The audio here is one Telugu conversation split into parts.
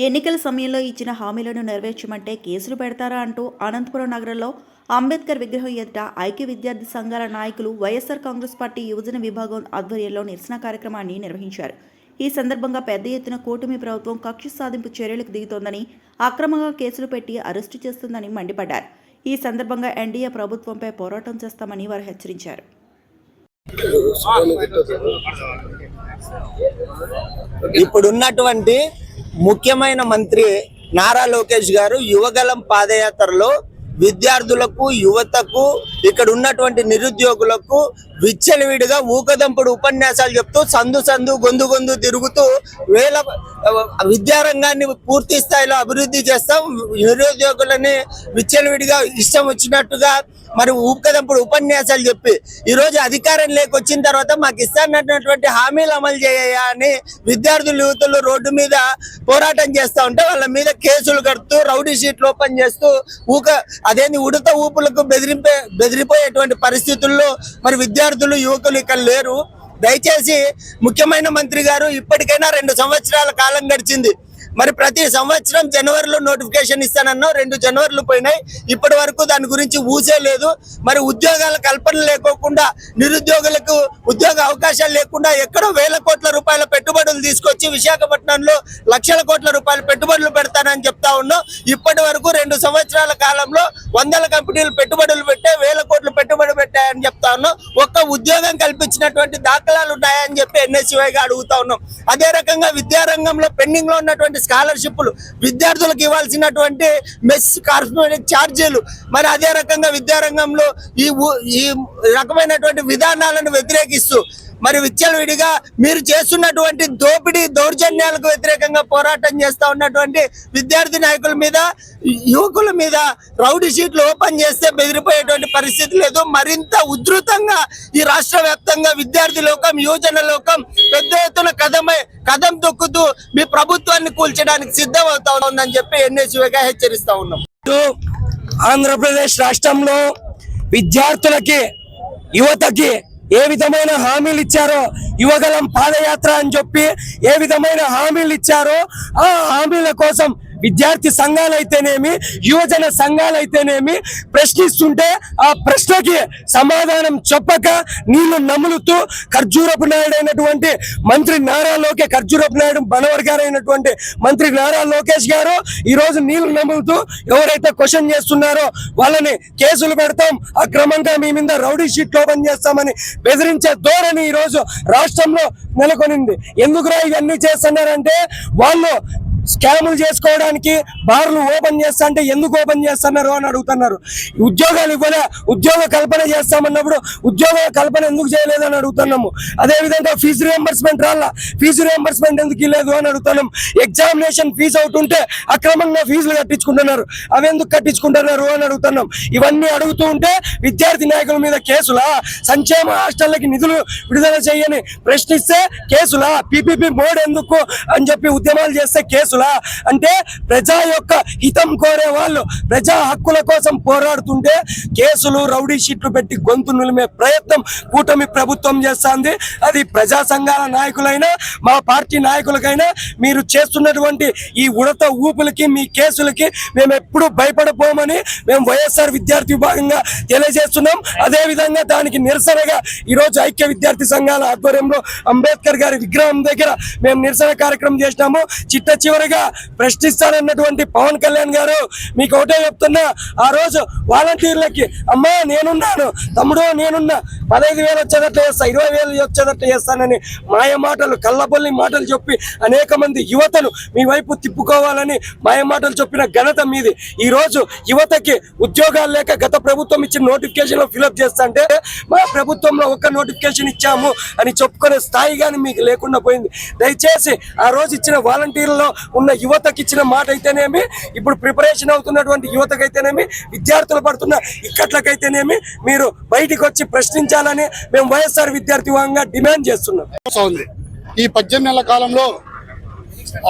ఎన్నికల సమయంలో ఇచ్చిన హామీలను నెరవేర్చమంటే కేసులు పెడతారా అంటూ అనంతపురం నగరంలో అంబేద్కర్ విగ్రహం ఎదుట ఐక్య విద్యార్థి సంఘాల నాయకులు వైఎస్ఆర్ కాంగ్రెస్ పార్టీ యువజన విభాగం ఆధ్వర్యంలో నిరసన కార్యక్రమాన్ని నిర్వహించారు. ఈ సందర్భంగా పెద్ద ఎత్తున కూటమి ప్రభుత్వం కక్ష సాధింపు చర్యలకు దిగుతోందని, అక్రమంగా కేసులు పెట్టి అరెస్టు చేస్తుందని మండిపడ్డారు. ఈ సందర్భంగా ఎన్డీఏ ప్రభుత్వంపై పోరాటం చేస్తామని వారు హెచ్చరించారు. ఇప్పుడున్నటువంటి ముఖ్యమైన మంత్రి నారా లోకేష్ గారు యువగలం పాదయాత్రలో విద్యార్థులకు, యువతకు, ఇక్కడ ఉన్నటువంటి నిరుద్యోగులకు విచ్చలవిడిగా ఊకదంపుడు ఉపన్యాసాలు చెప్తూ సందు గొంతు తిరుగుతూ విద్యారంగాన్ని పూర్తి స్థాయిలో అభివృద్ధి చేస్తాం, నిరుద్యోగులని విచ్చలవిడిగా ఇష్టం వచ్చినట్టుగా మరి ఊకదంపుడు ఉపన్యాసాలు చెప్పి ఈరోజు అధికారం లేకొచ్చిన తర్వాత మాకు ఇస్తానటువంటి హామీలు అమలు చేయ అని విద్యార్థులు, యువతులు రోడ్డు మీద పోరాటం చేస్తూ ఉంటే వాళ్ళ మీద కేసులు కడుతూ రౌడీ షీట్లు ఓపెన్ చేస్తూ అదేంటి ఉడత ఊపులకు బెదిరిపోయేటువంటి పరిస్థితుల్లో మరి విద్యార్థులు, యువకులు ఇక్కడ లేరు. దయచేసి ముఖ్యమైన మంత్రి గారు, ఇప్పటికైనా 2 సంవత్సరాల కాలం గడిచింది. మరి ప్రతి సంవత్సరం జనవరిలో నోటిఫికేషన్ ఇస్తానన్నా 2 జనవరిలు పోయినాయి. ఇప్పటి వరకు దాని గురించి ఊసే లేదు. మరి ఉద్యోగాల కల్పన లేకోకుండా, నిరుద్యోగులకు ఉద్యోగ అవకాశాలు లేకుండా ఎక్కడో వేల కోట్ల రూపాయల పెట్టుబడులు తీసుకొచ్చి విశాఖపట్నంలో లక్షల కోట్ల రూపాయల పెట్టుబడులు పెడతానని చెప్తా ఉన్నాం. ఇప్పటి వరకు 2 సంవత్సరాల కాలంలో వందల కంపెనీలు పెట్టుబడులు పెట్టే, వేల కోట్లు పెట్టుబడి పెట్టాయని చెప్తా ఉన్నాం. ఒక్క ఉద్యోగం కల్పించినటువంటి దాఖలాలు ఉన్నాయని చెప్పి ఎన్ఎస్యుఐగా అడుగుతా ఉన్నాం. అదే రకంగా విద్యారంగంలో పెండింగ్ లో ఉన్నటువంటి స్కాలర్షిప్లు, విద్యార్థులకు ఇవ్వాల్సినటువంటి మెస్ కార్పొరేట్ ఛార్జీలు, మరి అదే రకంగా విద్యారంగంలో ఈ రకమైనటువంటి విధానాలను వ్యతిరేకిస్తూ మరి విచ్చలవిడిగా మీరు చేస్తున్నటువంటి దోపిడీ దౌర్జన్యాలకు వ్యతిరేకంగా పోరాటం చేస్తూ ఉన్నటువంటి విద్యార్థి నాయకుల మీద, యువకుల మీద రౌడీ షీట్లు ఓపెన్ చేస్తే బెదిరిపోయేటువంటి పరిస్థితి లేదు. మరింత ఉధృతంగా ఈ రాష్ట్ర వ్యాప్తంగా విద్యార్థి లోకం, యువజన లోకం పెద్ద ఎత్తున కదం తొక్కుతూ మీ ప్రభుత్వాన్ని కూల్చడానికి సిద్ధం అవుతా ఉందని చెప్పి ఎన్ఎస్యుగా హెచ్చరిస్తా ఉన్నాం. ఆంధ్రప్రదేశ్ రాష్ట్రంలో విద్యార్థులకి, యువతకి ఏ విధమైన హామీలు ఇచ్చారో, యువగలం పాదయాత్ర అని చెప్పి ఏ విధమైన హామీలు ఇచ్చారో ఆ హామీల కోసం విద్యార్థి సంఘాలైతేనేమి, యువజన సంఘాలైతేనేమి ప్రశ్నిస్తుంటే ఆ ప్రశ్నకి సమాధానం చెప్పక నీళ్లు నములుతూ ఖర్జూరపు నాయుడు అయినటువంటి మంత్రి నారా లోకేష్, ఖర్జూరపు నాయుడు బలవర్గారైనటువంటి మంత్రి నారా లోకేష్ గారు ఈరోజు నీళ్లు నములుతూ ఎవరైతే క్వశ్చన్ చేస్తున్నారో వాళ్ళని కేసులు పెడతాం, అక్రమంగా మీ మీద రౌడీ షీట్లు ఓపెన్ చేస్తామని బెదిరించే ధోరణి ఈరోజు రాష్ట్రంలో నెలకొనింది. ఎందుకురా ఇవన్నీ చేస్తున్నారంటే వాళ్ళు స్కాములు చేసుకోవడానికి బార్లు ఓపెన్ చేస్తా అంటే ఎందుకు ఓపెన్ చేస్తున్నారు అని అడుగుతున్నారు. ఉద్యోగాలు ఇవ్వలే, ఉద్యోగ కల్పన చేస్తామన్నప్పుడు ఉద్యోగ కల్పన ఎందుకు చేయలేదని అడుగుతున్నాము. అదేవిధంగా ఫీజు రియంబర్స్మెంట్ రాలా, ఫీజు రియంబర్స్మెంట్ ఎందుకు ఇవ్వలేదు అని అడుగుతున్నాం. ఎగ్జామినేషన్ ఫీజు అవుట్ ఉంటే అక్రమంగా ఫీజులు కట్టించుకుంటున్నారు, అవి ఎందుకు కట్టించుకుంటున్నారు అని అడుగుతున్నాం. ఇవన్నీ అడుగుతూ ఉంటే విద్యార్థి నాయకుల మీద కేసులా, సంక్షేమ హాస్టళ్లకి నిధులు విడుదల చేయని ప్రశ్నిస్తే కేసులా, పీపీపీ మోడ్ ఎందుకు అని చెప్పి ఉద్యమాలు చేస్తే కేసు అంటే ప్రజా యొక్క హితం కోరే వాళ్ళు ప్రజా హక్కుల కోసం పోరాడుతుంటే కేసులు, రౌడీ షీట్లు పెట్టి గొంతు నులిమే ప్రయత్నం కూటమి ప్రభుత్వం చేస్తుంది. అది ప్రజా సంఘాల నాయకులైనా, మా పార్టీ నాయకులకైనా మీరు చేస్తున్నటువంటి ఈ ఉడత ఊపులకి, మీ కేసులకి మేము ఎప్పుడు భయపడపోమని మేము వైఎస్ఆర్ విద్యార్థి విభాగంగా తెలియజేస్తున్నాం. అదేవిధంగా దానికి నిరసనగా ఈరోజు ఐక్య విద్యార్థి సంఘాల ఆధ్వర్యంలో అంబేద్కర్ గారి విగ్రహం దగ్గర మేము నిరసన కార్యక్రమం చేసినాము. చిట్ట చివరిగా ప్రశ్నిస్తానన్నటువంటి పవన్ కళ్యాణ్ గారు మీకు ఒకటే చెప్తున్నా, ఆ రోజు వాలంటీర్లకి అమ్మా నేనున్నాను, తమ్ముడు నేనున్నా, 15,000 వచ్చేటట్లు చేస్తా, 20,000 వచ్చేటట్లు చేస్తానని మాయ మాటలు, కళ్ళబొల్లి మాటలు చెప్పి అనేక మంది యువతను మీ వైపు తిప్పుకోవాలని మాయ మాటలు చెప్పిన ఘనత మీది. ఈ రోజు యువతకి ఉద్యోగాలు లేక గత ప్రభుత్వం ఇచ్చిన నోటిఫికేషన్ లో ఫిలప్ చేస్తుంటే మా ప్రభుత్వంలో ఒక్క నోటిఫికేషన్ ఇచ్చాము అని చెప్పుకునే స్థాయి కానీ మీకు లేకుండా పోయింది. దయచేసి ఆ రోజు ఇచ్చిన వాలంటీర్లలో ఉన్న యువతకి ఇచ్చిన మాట అయితేనేమి, ఇప్పుడు ప్రిపరేషన్ అవుతున్నటువంటి యువతకైతేనేమి, విద్యార్థులు పడుతున్న ఇక్కట్లకైతేనేమి మీరు బయటికి వచ్చి ప్రశ్నించాలని మేము వైఎస్ఆర్ విద్యార్థి విభాగంగా డిమాండ్ చేస్తున్నాం. ఈ 18 నెలల కాలంలో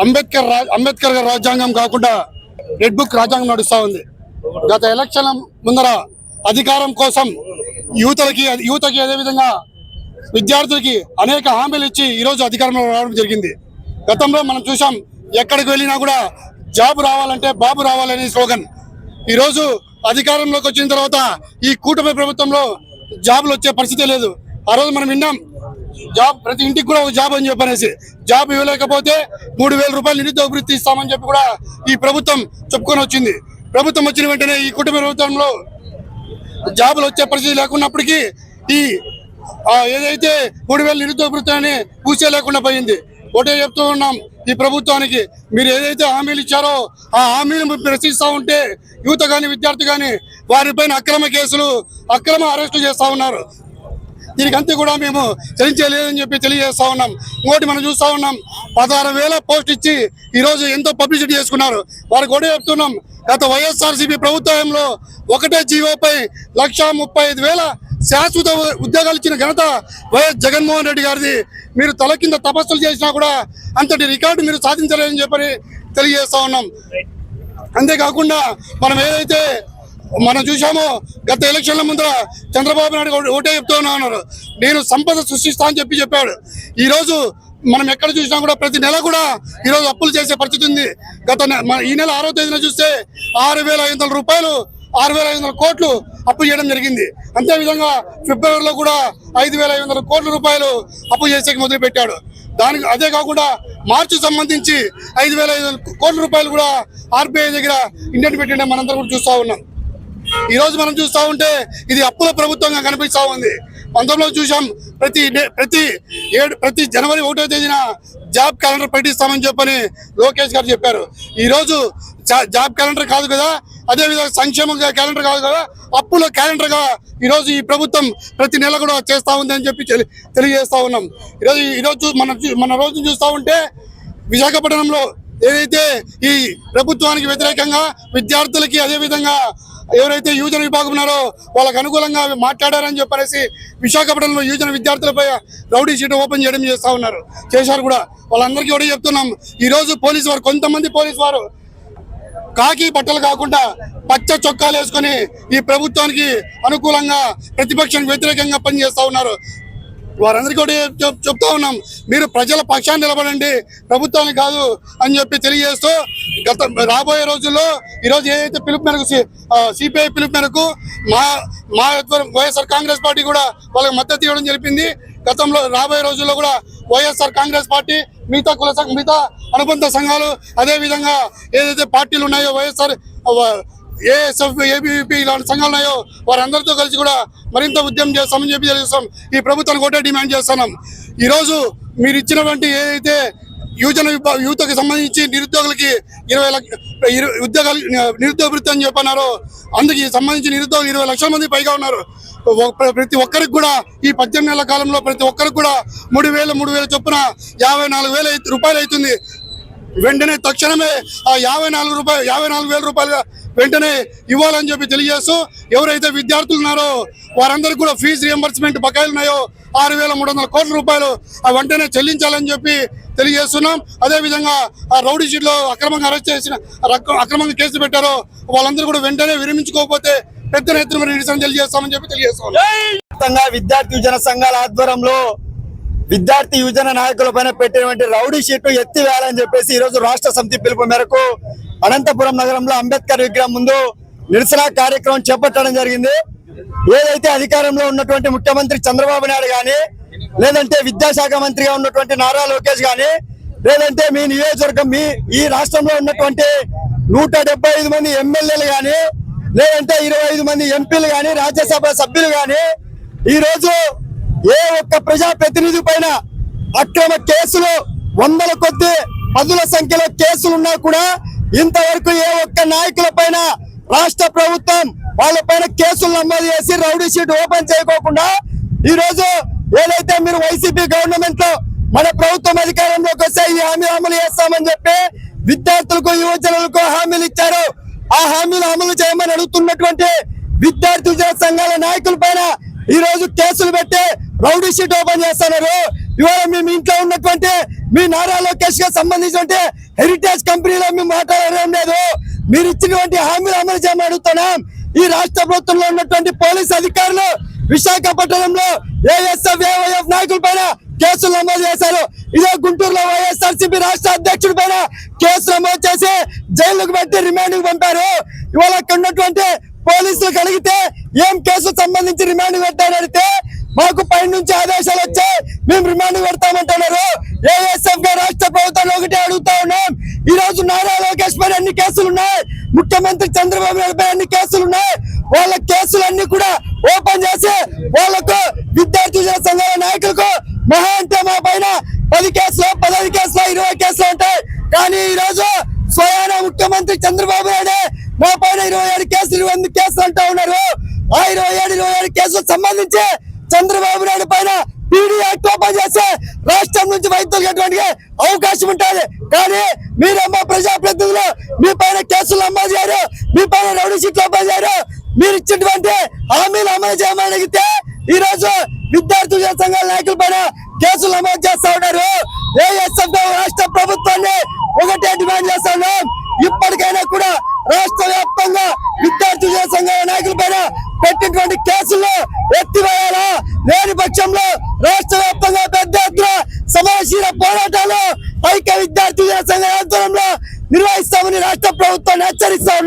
అంబేద్కర్ గారి రాజ్యాంగం కాకుండా రెడ్ బుక్ రాజ్యాంగం నడుస్తూ ఉంది. గత ఎలక్షన్ ముందర అధికారం కోసం యువతకి అదేవిధంగా విద్యార్థులకి అనేక హామీలు ఇచ్చి ఈరోజు అధికారంలో రావడం జరిగింది. గతంలో మనం చూసాం ఎక్కడికి వెళ్ళినా కూడా జాబ్ రావాలంటే బాబు రావాలని స్లోగన్. ఈరోజు అధికారంలోకి వచ్చిన తర్వాత ఈ కూటమి ప్రభుత్వంలో జాబులు వచ్చే పరిస్థితే లేదు. ఆ రోజు మనం విన్నాం జాబ్ ప్రతి ఇంటికి కూడా ఒక జాబ్ అని చెప్పనేసి, జాబ్ ఇవ్వలేకపోతే 3,000 రూపాయలు నిరుద్యోగ వృత్తి ఇస్తామని చెప్పి కూడా ఈ ప్రభుత్వం చెప్పుకొని వచ్చింది. ప్రభుత్వం వచ్చిన వెంటనే ఈ కుటుంబ ప్రభుత్వంలో జాబులు వచ్చే పరిస్థితి లేకున్నప్పటికీ ఈ ఏదైతే 3,000 నిరుద్యోగ వృత్తి అని పూసే లేకుండా పోయింది. ఒకటే చెప్తూ ఉన్నాం ఈ ప్రభుత్వానికి, మీరు ఏదైతే హామీలు ఇచ్చారో ఆ హామీలు ప్రశ్నిస్తూ ఉంటే యువత కానీ విద్యార్థి కానీ వారిపైన అక్రమ కేసులు, అక్రమ అరెస్టులు చేస్తూ ఉన్నారు. దీనికంతా కూడా మేము చెల్లించలేదని చెప్పి తెలియజేస్తా ఉన్నాం. ఇంకోటి మనం చూస్తూ ఉన్నాం, 16,000 పోస్ట్ ఇచ్చి ఈరోజు ఎంతో పబ్లిసిటీ చేసుకున్నారు. వారికి కూడా చెప్తున్నాం, గత వైఎస్ఆర్సీపీ ప్రభుత్వంలో ఒకటే జీవోపై 1,35,000 శాశ్వత ఉద్యోగాలు ఇచ్చిన ఘనత వైఎస్ జగన్మోహన్ రెడ్డి గారిది. మీరు తల కింద తపస్సులు చేసినా కూడా అంతటి రికార్డు మీరు సాధించలేదని చెప్పని తెలియజేస్తా ఉన్నాం. అంతేకాకుండా మనం ఏదైతే మనం చూసామో గత ఎలక్షన్ల ముందర చంద్రబాబు నాయుడు ఒకటే చెప్తూ ఉన్నారు, నేను సంపద సృష్టిస్తా అని చెప్పాడు. ఈరోజు మనం ఎక్కడ చూసినా కూడా ప్రతి నెల కూడా ఈరోజు అప్పులు చేసే పరిస్థితి ఉంది. ఈ నెల 6వ తేదీన చూస్తే 6,500 రూపాయలు 6,500 కోట్లు అప్పు చేయడం జరిగింది. అంతేవిధంగా ఫిబ్రవరిలో కూడా 5,500 కోట్ల రూపాయలు అప్పు చేసేకి మొదలు పెట్టాడు. దానికి అదే కాకుండా మార్చి సంబంధించి 5,500 కోట్ల రూపాయలు కూడా ఆర్బీఐ దగ్గర ఇండియన్ పెట్టిన మనందరం కూడా చూస్తూ ఉన్నాం. ఈ రోజు మనం చూస్తూ ఉంటే ఇది అప్పుల ప్రభుత్వంగా కనిపిస్తూ ఉంది. 19లో చూసాం, ప్రతి జనవరి 1వ తేదీన జాబ్ క్యాలెండర్ ప్రకటిస్తామని చెప్పని లోకేష్ గారు చెప్పారు. ఈ రోజు జాబ్ క్యాలెండర్ కాదు కదా, అదేవిధంగా సంక్షేమ క్యాలెండర్ కాదు కదా, అప్పుల క్యాలెండర్ గా ఈరోజు ఈ ప్రభుత్వం ప్రతి నెల కూడా చేస్తా ఉంది అని చెప్పి తెలియజేస్తా ఉన్నాం. ఈరోజు మన రోజు చూస్తూ ఉంటే విశాఖపట్నంలో ఏదైతే ఈ ప్రభుత్వానికి వ్యతిరేకంగా విద్యార్థులకి అదేవిధంగా ఎవరైతే యువజన విభాగం ఉన్నారో వాళ్ళకు అనుకూలంగా మాట్లాడారని చెప్పనేసి విశాఖపట్నంలో యువజన విద్యార్థులపై రౌడీ షీట్ ఓపెన్ చేశారు కూడా. వాళ్ళందరికీ కూడా చెప్తున్నాం, ఈరోజు పోలీసు వారు, కొంతమంది పోలీసు వారు కాకి బట్టలు కాకుండా పచ్చ చొక్కాలు వేసుకొని ఈ ప్రభుత్వానికి అనుకూలంగా ప్రతిపక్షానికి వ్యతిరేకంగా పనిచేస్తూ ఉన్నారు. వారందరికీ కూడా చెప్తా ఉన్నాం, మీరు ప్రజల పక్షాన్ని నిలబడండి, ప్రభుత్వాన్ని కాదు అని చెప్పి తెలియజేస్తూ రాబోయే రోజుల్లో ఈరోజు ఏదైతే పిలుపు మేరకు సిపిఐ పిలుపు మేరకు మా వైఎస్ఆర్ కాంగ్రెస్ పార్టీ కూడా వాళ్ళకి మద్దతు ఇవ్వడం జరిపింది. గతంలో రాబోయే రోజుల్లో కూడా వైఎస్ఆర్ కాంగ్రెస్ పార్టీ మిగతా అనుబంధ సంఘాలు అదేవిధంగా ఏదైతే పార్టీలు ఉన్నాయో వైఎస్ఆర్ ఏఎస్ఎఫ్ ఏబీవీపీ ఇలాంటి సంఘాలు ఉన్నాయో వారందరితో కలిసి కూడా మరింత ఉద్యమం చేస్తామని చెప్పి తెలియజేస్తాం. ఈ ప్రభుత్వానికి ఒకటే డిమాండ్ చేస్తున్నాం, ఈరోజు మీరు ఇచ్చినటువంటి ఏదైతే యువతకు సంబంధించి నిరుద్యోగులకి 20 లక్షల ఉద్యోగాలు నిరుద్యోగ వృత్తి అని చెప్పన్నారో అందుకు సంబంధించి నిరుద్యోగులు 20 లక్షల మంది పైగా ఉన్నారు. ప్రతి ఒక్కరికి కూడా ఈ 18 నెలల కాలంలో ప్రతి ఒక్కరికి కూడా 3,000 చొప్పున 54,000 రూపాయలు అవుతుంది. వెంటనే తక్షణమే ఆ 54,000 రూపాయలు వెంటనే ఇవ్వాలని చెప్పి తెలియజేస్తూ, ఎవరైతే విద్యార్థులు ఉన్నారో వారందరికీ కూడా ఫీజు రియంబర్స్మెంట్ బకాయిలు ఉన్నాయో 6,300 కోట్ల రూపాయలు ఆ వెంటనే చెల్లించాలని చెప్పి తెలియజేస్తున్నాం. అదేవిధంగా ఆ రౌడీ షీట్లో అక్రమంగా అరెస్ట్ చేసిన అక్రమంగా కేసు పెట్టారో వాళ్ళందరూ కూడా వెంటనే విరమించుకోకపోతే పెద్ద ఎత్తున నిరసన తెలియజేస్తామని చెప్పి తెలియజేస్తున్నాం. విద్యార్థి యువజన సంఘాల ఆధ్వర్యంలో విద్యార్థి యువజన నాయకుల పైన పెట్టినటువంటి రౌడీ షీట్ ఎత్తివేయాలని చెప్పేసి ఈ రోజు రాష్ట్ర సమితి పిలుపు మేరకు అనంతపురం నగరంలో అంబేద్కర్ విగ్రహం ముందు నిరసన కార్యక్రమం చేపట్టడం జరిగింది. ఏదైతే అధికారంలో ఉన్నటువంటి ముఖ్యమంత్రి చంద్రబాబు నాయుడు గాని, లేదంటే విద్యాశాఖ మంత్రిగా ఉన్నటువంటి నారా లోకేష్ గాని, లేదంటే మీ నియోజకవర్గం ఈ రాష్ట్రంలో ఉన్నటువంటి 175 మంది ఎమ్మెల్యేలు గాని, లేదంటే 25 మంది ఎంపీలు గాని, రాజ్యసభ సభ్యులు గాని ఈ రోజు ఏ ఒక్క ప్రజా ప్రతినిధి పైన అక్రమ కేసులు 100ల కొద్ది 10ల సంఖ్యలో కేసులు ఉన్నా కూడా ఇంతవరకు ఏ ఒక్క నాయకుల పైన రాష్ట్ర ప్రభుత్వం వాళ్ళ పైన కేసులు నమోదు చేసి రౌడీ షీట్ ఓపెన్ చేయకోకుండా ఈ రోజు ఏదైతే మీరు వైసీపీ గవర్నమెంట్ లో మన ప్రభుత్వం అధికారంలోకి వస్తే ఈ హామీ అమలు చేస్తామని చెప్పి విద్యార్థులకు యువజనులకు హామీలు ఇచ్చారు. ఆ హామీలు అమలు చేయమని అడుగుతున్నటువంటి విద్యార్థి సంఘాల నాయకుల పైన ఈ రోజు కేసులు పెట్టి రౌడీ షీట్ ఓపెన్ చేస్తున్నారు. ఇవాళ మీ ఇంట్లో ఉన్నటువంటి మీ నారా లోకేష్ గా సంబంధించిన హెరిటేజ్ కంపెనీలో మేము మాట్లాడడం లేదు. మీరు ఇచ్చినటువంటి హామీలు అమలు చేయమని అడుగుతున్నాం. ఈ రాష్ట్ర ప్రభుత్వంలో ఉన్నటువంటి పోలీస్ అధికారులు విశాఖపట్నంలో ఏఎస్ఎఫ్ ఏవైఎఫ్ నాయకుల పైన కేసులు నమోదు చేశారు. ఇదే గుంటూరులో వైఎస్ఆర్సీపీ రాష్ట్ర అధ్యక్షుడి పైన కేసు నమోదు చేసి జైలుకు పెట్టి రిమాండ్ పంపారు. ఇవాళ అక్కడ ఉన్నటువంటి పోలీసులు కలిగితే ఏం కేసు సంబంధించి రిమాండ్ పెట్టారని అడిగితే మాకు పై నుంచి ఆదేశాలు వచ్చాయి, మేము రిమాండ్ పెడతామంటున్నారు. ఏఎస్ఎఫ్ గా రాష్ట్ర ప్రభుత్వాన్ని ఒకటే అడుగుతా ఉన్నాం. ఈ రోజు నారా లోకేష్ పైన అన్ని కేసులు ఉన్నాయి, ముఖ్యమంత్రి చంద్రబాబు నాయుడు పై అన్ని కేసులు ఉన్నాయి. వాళ్ళ కేసులన్నీ కూడా ఓపెన్ చేసి వాళ్ళకు విద్యార్థి సంఘాల నాయకులకు మహా అంటే మా పైన 10 కేసులు 15 కేసులు 20 కేసులు ఉంటాయి. కానీ ఈ రోజు స్వయాన ముఖ్యమంత్రి చంద్రబాబు నాయుడు మా పైన 27 కేసులు 28 కేసులు అంటా ఉన్నారు. ఆ 27 కేసులకు సంబంధించి చంద్రబాబు నాయుడు పైన పీడీ యాక్ట్ ఓపెన్ చేసి రాష్ట్రం నుంచి వైద్యులకి అవకాశం ఉంటుంది. కానీ మీరమ్మ ప్రజాప్రతినిధులు మీ పైన కేసులు నమోదు చేయరు, మీ పైన రౌడీ షీట్లు ఓపెన్ చేయరు. మీరు ఇచ్చినటువంటి హామీలు అమలు చేయమని అడిగితే ఈ రోజు విద్యార్థి సంఘాల నాయకుల పైన కేసులు నమోదు చేస్తా ఉన్నారు. ఏఎస్ఎఫ్ రాష్ట్ర ప్రభుత్వాన్ని ఒకటే డిమాండ్ చేస్తా ఉన్నాం. ఇప్పటికైనా కూడా రాష్ట్ర వ్యాప్తంగా విద్యార్థి సంఘాల నాయకుల పైన పెట్టినటువంటి కేసులు ఎత్తివేయాలా, లేని పక్షంలో రాష్ట్ర వ్యాప్తంగా పెద్ద ఎత్తున సమరశీల పోరాటాలు ఐక్య విద్యార్థి సంఘ ఆధ్వర్యంలో నిర్వహిస్తామని రాష్ట్ర ప్రభుత్వాన్ని హెచ్చరిస్తా ఉన్నాం.